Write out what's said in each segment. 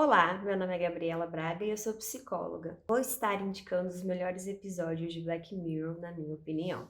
Olá, meu nome é Gabriela Braga e eu sou psicóloga. Vou estar indicando os melhores episódios de Black Mirror, na minha opinião.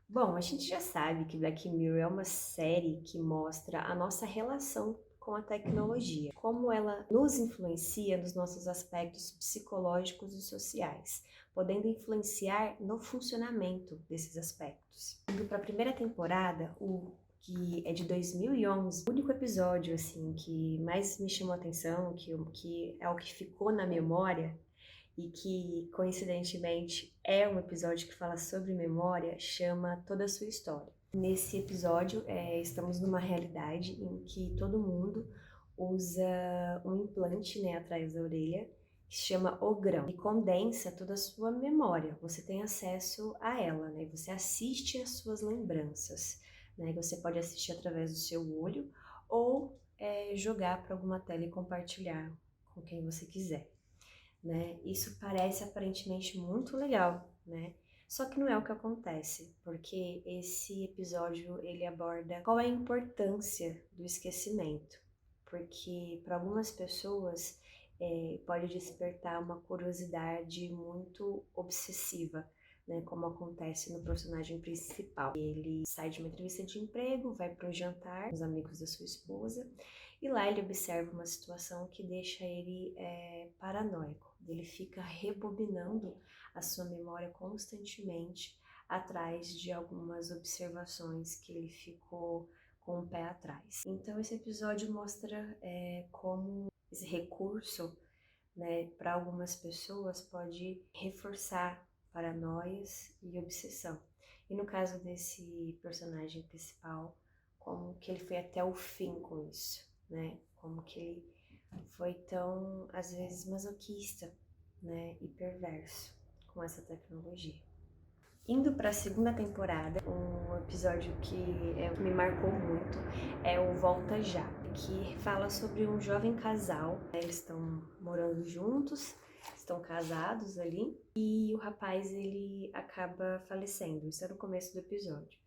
Bom, a gente já sabe que Black Mirror é uma série que mostra a nossa relação com a tecnologia, como ela nos influencia nos nossos aspectos psicológicos e sociais, podendo influenciar no funcionamento desses aspectos. Indo para a primeira temporada, que é de 2011, o único episódio assim que mais me chamou a atenção, que é o que ficou na memória, e que, coincidentemente, é um episódio que fala sobre memória, chama Toda a Sua História. Nesse episódio, estamos numa realidade em que todo mundo usa um implante, né, atrás da orelha, que se chama ogrão, e condensa toda a sua memória. Você tem acesso a ela, né? Você assiste às suas lembranças, né? Você pode assistir através do seu olho ou jogar para alguma tela e compartilhar com quem você quiser, né? Isso parece aparentemente muito legal, né? Só que não é o que acontece, porque esse episódio ele aborda qual é a importância do esquecimento, porque para algumas pessoas pode despertar uma curiosidade muito obsessiva, né? Como acontece no personagem principal. Ele sai de uma entrevista de emprego, vai para o jantar com os amigos da sua esposa e lá ele observa uma situação que deixa ele paranoico. Ele fica rebobinando a sua memória constantemente atrás de algumas observações que ele ficou com o pé atrás. Então esse episódio mostra como esse recurso, né, para algumas pessoas pode reforçar paranoias e obsessão. E no caso desse personagem principal, como que ele foi até o fim com isso, né? Como que ele foi tão, às vezes, masoquista, né, e perverso com essa tecnologia. Indo para a segunda temporada, um episódio que me marcou muito é o Volta Já, que fala sobre um jovem casal. Eles estão morando juntos, estão casados ali, e o rapaz ele acaba falecendo. Isso é no começo do episódio,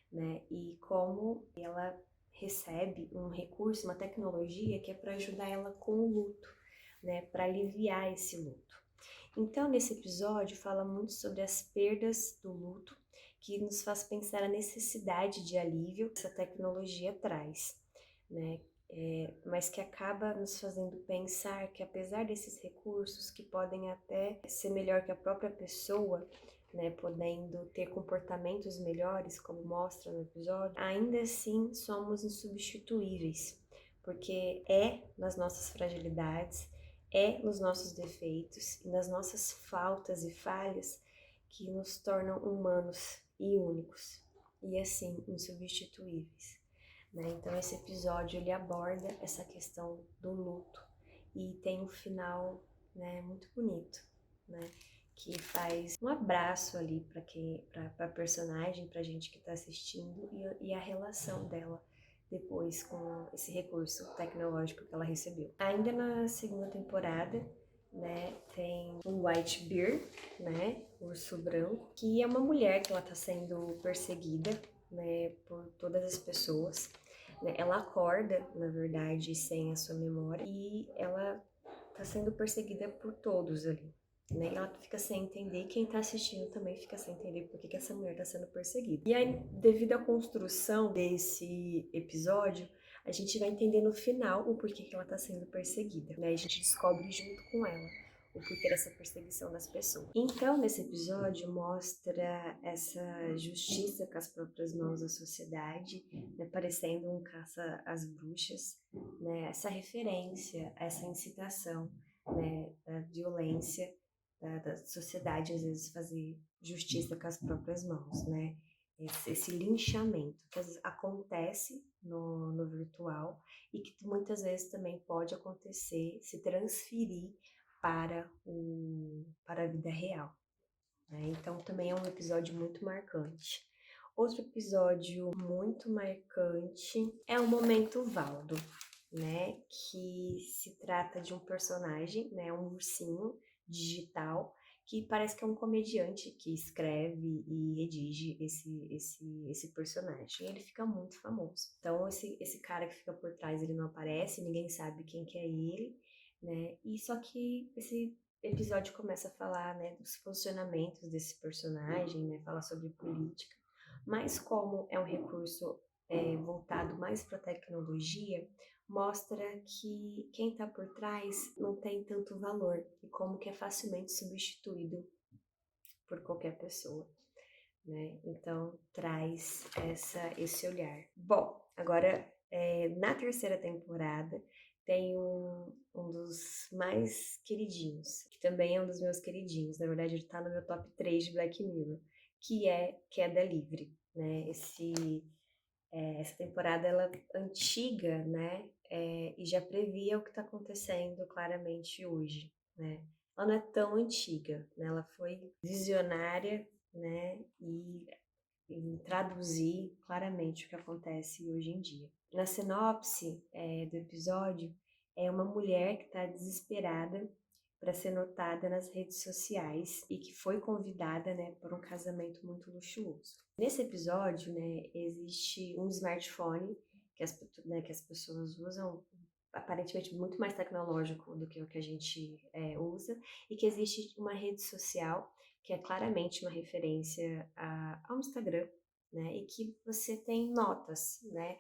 né? E como ela recebe um recurso, uma tecnologia que é para ajudar ela com o luto, né? Para aliviar esse luto. Então, nesse episódio, fala muito sobre as perdas do luto, que nos faz pensar a necessidade de alívio que essa tecnologia traz, né? Mas que acaba nos fazendo pensar que, apesar desses recursos que podem até ser melhor que a própria pessoa, né, podendo ter comportamentos melhores, como mostra no episódio, ainda assim somos insubstituíveis, porque é nas nossas fragilidades, é nos nossos defeitos e nas nossas faltas e falhas que nos tornam humanos e únicos, e assim insubstituíveis, né? Então esse episódio ele aborda essa questão do luto e tem um final, né, muito bonito, né? Que faz um abraço ali para personagem, para gente que está assistindo e a relação dela depois com esse recurso tecnológico que ela recebeu. Ainda na segunda temporada, né, tem o White Bear, né, urso branco, que é uma mulher que ela está sendo perseguida, né, por todas as pessoas, né? Ela acorda, na verdade, sem a sua memória e ela está sendo perseguida por todos ali, né? Ela fica sem entender, quem tá assistindo também fica sem entender por que essa mulher tá sendo perseguida. E aí, devido à construção desse episódio, a gente vai entender no final o porquê que ela tá sendo perseguida, né? A gente descobre junto com ela o porquê dessa perseguição das pessoas. Então, nesse episódio, mostra essa justiça com as próprias mãos da sociedade, né, parecendo um caça às bruxas, né? Essa referência, essa incitação, né, da violência da sociedade, às vezes, fazer justiça com as próprias mãos, né? Esse linchamento que às vezes acontece no virtual e que muitas vezes também pode acontecer, se transferir para a vida real, né? Então também é um episódio muito marcante. Outro episódio muito marcante é o Momento Valdo, né, que se trata de um personagem, né, um ursinho digital, que parece que é um comediante que escreve e redige esse personagem. E ele fica muito famoso. Então, esse cara que fica por trás, ele não aparece, ninguém sabe quem que é ele, né? E só que esse episódio começa a falar, né, dos posicionamentos desse personagem, né, fala sobre política. Mas como é um recurso voltado mais para tecnologia, mostra que quem está por trás não tem tanto valor e como que é facilmente substituído por qualquer pessoa, né? Então traz esse olhar. Bom, agora na terceira temporada tem um dos mais queridinhos, que também é um dos meus queridinhos, na verdade ele tá no meu top 3 de Black Mirror, que é Queda Livre, né? Essa temporada ela é antiga, né? E já previa o que está acontecendo claramente hoje, né? Ela não é tão antiga, né? Ela foi visionária, né? E em traduzir claramente o que acontece hoje em dia. Na sinopse do episódio, é uma mulher que está desesperada para ser notada nas redes sociais e que foi convidada, né, por um casamento muito luxuoso. Nesse episódio, né, existe um smartphone que as pessoas usam, aparentemente muito mais tecnológico do que o que a gente usa, e que existe uma rede social que é claramente uma referência ao Instagram, né? E que você tem notas, né?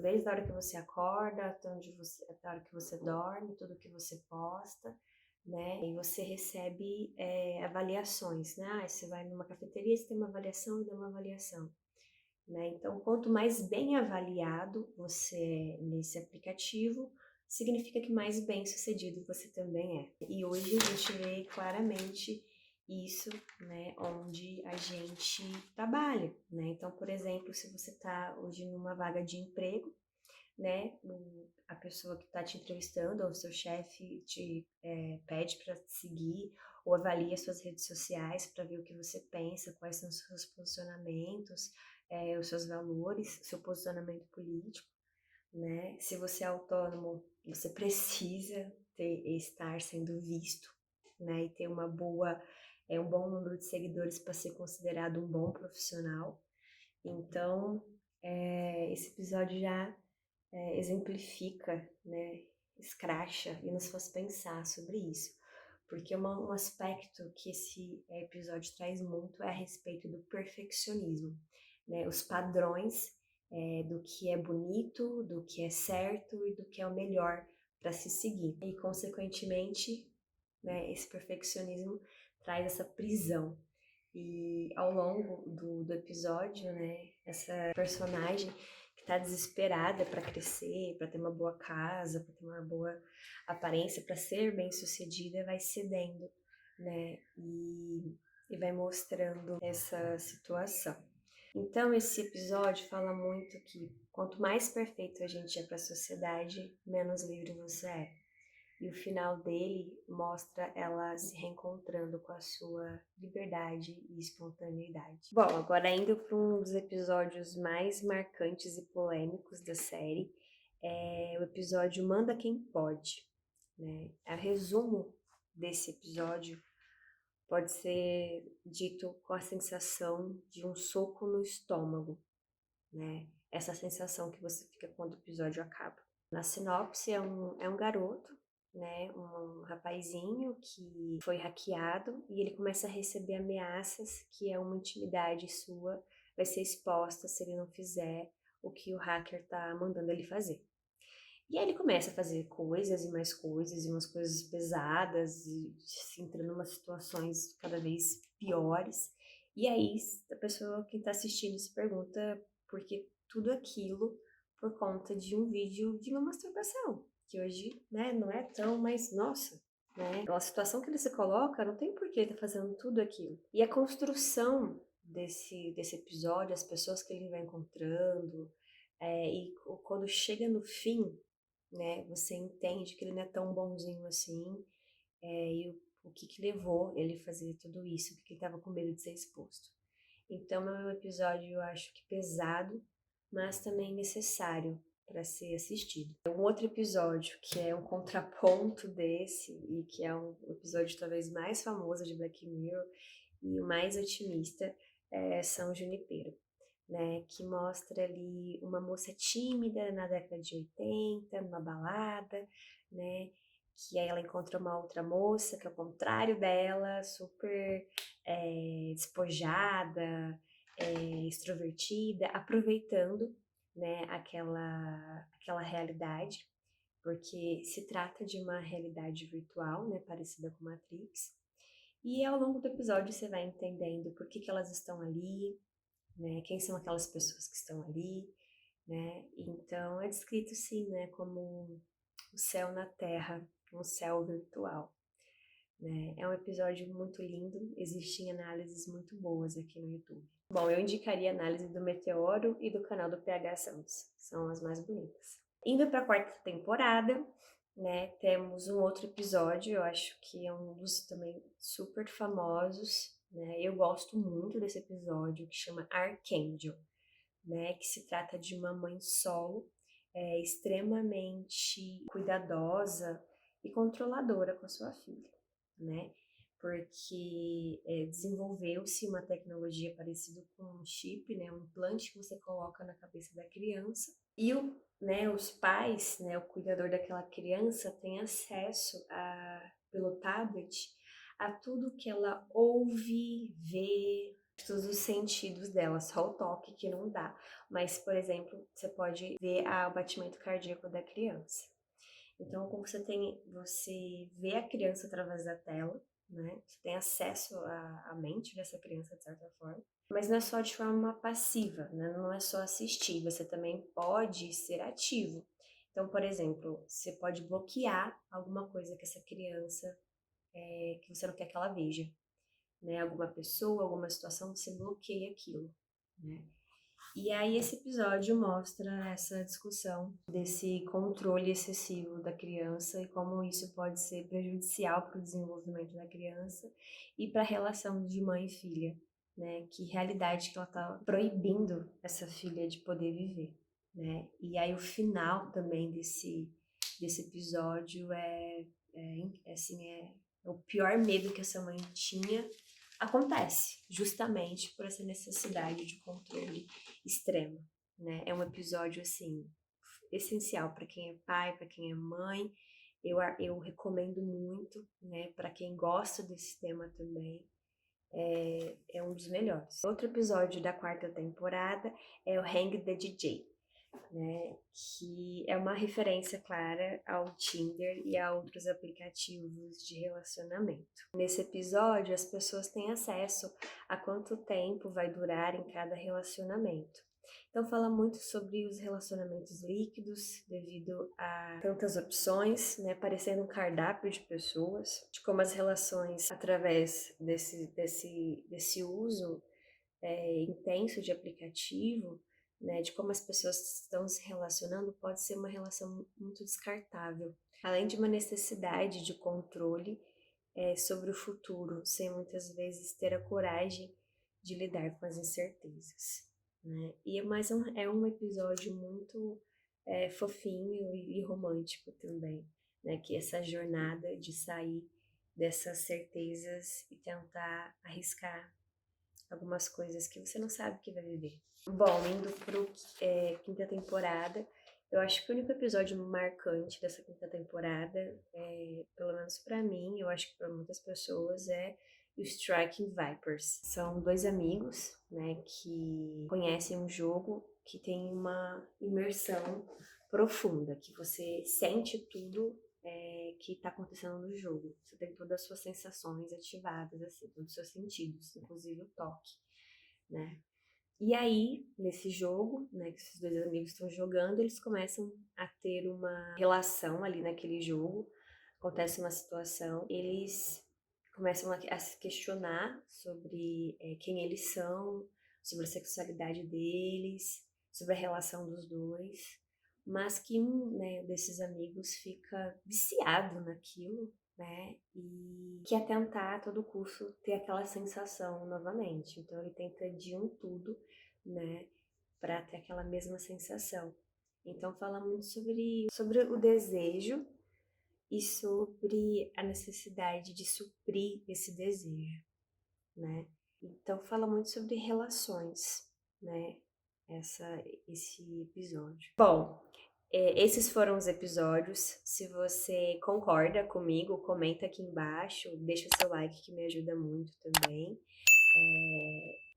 Desde a hora que você acorda até até a hora que você dorme, tudo que você posta, né? E você recebe avaliações, né? Você vai numa cafeteria, você tem uma avaliação e dá uma avaliação, né? Então, quanto mais bem avaliado você é nesse aplicativo, significa que mais bem sucedido você também é. E hoje a gente vê claramente isso, né, onde a gente trabalha, né? Então, por exemplo, se você está hoje numa vaga de emprego, né, a pessoa que está te entrevistando ou o seu chefe te pede para te seguir ou avalia suas redes sociais para ver o que você pensa, quais são os seus posicionamentos, os seus valores, seu posicionamento político, né? Se você é autônomo, você precisa estar sendo visto, né? E ter um bom número de seguidores para ser considerado um bom profissional. Então, esse episódio já exemplifica, né? Escracha e nos faz pensar sobre isso. Porque um aspecto que esse episódio traz muito é a respeito do perfeccionismo, né? Os padrões do que é bonito, do que é certo e do que é o melhor para se seguir. E, consequentemente, né, esse perfeccionismo traz essa prisão. E ao longo do episódio, né, essa personagem que está desesperada para crescer, para ter uma boa casa, para ter uma boa aparência, para ser bem-sucedida, vai cedendo, né, e vai mostrando essa situação. Então, esse episódio fala muito que quanto mais perfeito a gente é para a sociedade, menos livre você é. E o final dele mostra ela se reencontrando com a sua liberdade e espontaneidade. Bom, agora indo para um dos episódios mais marcantes e polêmicos da série, é o episódio Manda Quem Pode, né? O resumo desse episódio pode ser dito com a sensação de um soco no estômago, né? Essa sensação que você fica quando o episódio acaba. Na sinopse é um garoto, né, um rapazinho que foi hackeado e ele começa a receber ameaças que uma intimidade sua vai ser exposta se ele não fizer o que o hacker tá mandando ele fazer. E aí ele começa a fazer coisas e mais coisas, e umas coisas pesadas, e se entra em umas situações cada vez piores. E aí a pessoa que está assistindo se pergunta por que tudo aquilo por conta de um vídeo de uma masturbação, que hoje, né, não é tão, mas nossa, né? A situação que ele se coloca, não tem por que ele tá fazendo tudo aquilo. E a construção desse episódio, as pessoas que ele vai encontrando, e quando chega no fim, né? Você entende que ele não é tão bonzinho assim, e o que levou ele a fazer tudo isso, porque ele estava com medo de ser exposto. Então é um episódio, eu acho que pesado, mas também necessário para ser assistido. Um outro episódio que é um contraponto desse e que é um episódio talvez mais famoso de Black Mirror e o mais otimista é São Junipero, né, que mostra ali uma moça tímida na década de 80, numa balada, né, que aí ela encontra uma outra moça que é o contrário dela, super despojada, extrovertida, aproveitando, né, aquela realidade, porque se trata de uma realidade virtual, né, parecida com Matrix, e ao longo do episódio você vai entendendo por que elas estão ali, né, quem são aquelas pessoas que estão ali, né, então é descrito sim, né, como o céu na terra, um céu virtual, né, é um episódio muito lindo, existem análises muito boas aqui no YouTube. Bom, eu indicaria a análise do Meteoro e do canal do PH Santos, são as mais bonitas. Indo para a quarta temporada, né, temos um outro episódio, eu acho que é um dos também super famosos, né, eu gosto muito desse episódio, que chama Archangel, né, que se trata de uma mãe solo, extremamente cuidadosa e controladora com a sua filha, né, porque desenvolveu-se uma tecnologia parecida com um chip, né, um implante que você coloca na cabeça da criança, e os pais, né, o cuidador daquela criança tem acesso pelo tablet a tudo que ela ouve, vê, todos os sentidos dela, só o toque que não dá. Mas, por exemplo, você pode ver o batimento cardíaco da criança. Então, como você vê a criança através da tela, né? Você tem acesso à mente dessa criança, de certa forma. Mas não é só de forma passiva, né? Não é só assistir, você também pode ser ativo. Então, por exemplo, você pode bloquear alguma coisa que essa criança, que você não quer que ela veja, né? Alguma pessoa, alguma situação, você bloqueia aquilo, né? E aí esse episódio mostra essa discussão desse controle excessivo da criança e como isso pode ser prejudicial para o desenvolvimento da criança e para a relação de mãe e filha, né? Que realidade que ela está proibindo essa filha de poder viver, né? E aí o final também desse episódio é o pior medo que essa mãe tinha acontece justamente por essa necessidade de controle extremo, né? É um episódio assim essencial para quem é pai, para quem é mãe. Eu recomendo muito, né? Para quem gosta desse tema também. É um dos melhores. Outro episódio da quarta temporada é o Hang the DJ, né, que é uma referência clara ao Tinder e a outros aplicativos de relacionamento. Nesse episódio, as pessoas têm acesso a quanto tempo vai durar em cada relacionamento. Então fala muito sobre os relacionamentos líquidos, devido a tantas opções, né, parecendo um cardápio de pessoas, de como as relações, através desse uso intenso de aplicativo, né, de como as pessoas estão se relacionando, pode ser uma relação muito descartável. Além de uma necessidade de controle sobre o futuro, sem muitas vezes ter a coragem de lidar com as incertezas, né? É um episódio muito fofinho e romântico também, né? Que essa jornada de sair dessas certezas e tentar arriscar algumas coisas que você não sabe que vai viver. Bom, indo pro quinta temporada, eu acho que o único episódio marcante dessa quinta temporada, pelo menos pra mim, eu acho que pra muitas pessoas, é o Striking Vipers. São dois amigos, né, que conhecem um jogo que tem uma imersão profunda, que você sente tudo que está acontecendo no jogo. Você tem todas as suas sensações ativadas, assim, todos os seus sentidos, inclusive o toque, né? E aí, nesse jogo, né, que esses dois amigos estão jogando, eles começam a ter uma relação ali naquele jogo. Acontece uma situação, eles começam a se questionar sobre quem eles são, sobre a sexualidade deles, sobre a relação dos dois, mas que um, né, desses amigos fica viciado naquilo, né, e quer tentar a todo custo ter aquela sensação novamente. Então ele tenta de um tudo, né, para ter aquela mesma sensação. Então fala muito sobre o desejo e sobre a necessidade de suprir esse desejo, né? Então fala muito sobre relações, né? Esse episódio. Bom, esses foram os episódios. Se você concorda comigo, comenta aqui embaixo, deixa o seu like que me ajuda muito também.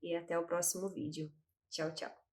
E até o próximo vídeo. Tchau, tchau.